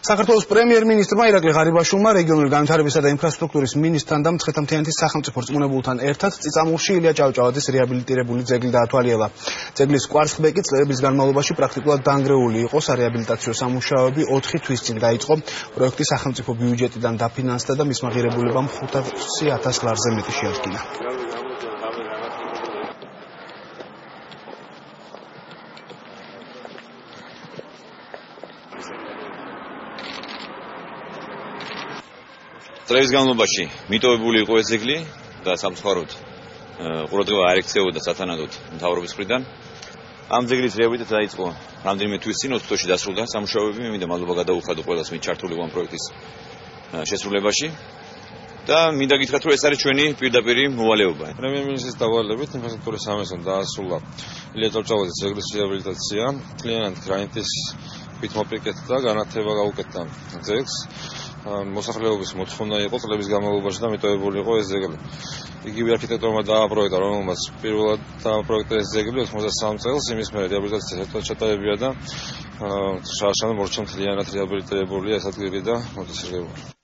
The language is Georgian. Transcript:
საქართველოს პრემიერ-მინისტრმა ირაკლი ღარიბაშვილმა რეგიონული განვითარებისა და ინფრასტრუქტურის მინისტრთან და მცხეთა-მთიანეთის სახელმწიფო რწმუნებულთან ერთად წიწამურში ილია ჭავჭავაძის რეაბილიტირებული ძეგლი დაათვალიერა. ძეგლის კვარცხლბეკი წლების განმავლობაში პრაქტიკულად დანგრეული იყო. სარეაბილიტაციო სამუშაოები 4 თვის წინ დაიწყო. პროექტი სახელმწიფო ბიუჯეტიდან დაფინანსდა და მის მაღირებულებამ 500.000 ლარზე მეტი შეადგინა. წლების განმავლობაში მიტოვებული იყო ეს ძეგლი და სამწუხაროდ ყურადღება არ ექცეოდა სათანადოდ მთავრობის მხრიდან. ამ ძეგლის რეაბილიტაცია დაიწყო რამდენიმე თვის წინ, ოქტომბერში დასრულდა სამუშაოები. მე მინდა მადლობა გადაუხადო ყველას, ვინც ჩართული იყო ამ პროექტის შესრულებაში და მინდა გითხრათ, რომ ეს არის ჩვენი პირდაპირი მოვალეობა. პრემიერ-მინისტრის დავალებით ინფრასტრუქტურის სამინისტრომ დაასრულა ილია ჭავჭავაძის ძეგლის რეაბილიტაცია. მთლიანად გრანიტის ქვით მოპირკეთდა და განათება გაუკეთდა ძეგლს. მოსახლეობის მოთხოვნა იყო წლების განმავლობაში და მიტოვებული იყო ეს ძეგლი. იგივე არქიტექტორმა დააპროექტა, რომელმაც პირველად დააპროექტა ეს ძეგლი 93 წელს, იმის მერე რეაბილიტაცია ჩატარებია და შარშან მორჩა მთლიანად რეაბილიტირებულია ეს ადგილი და მოწესრიგებული.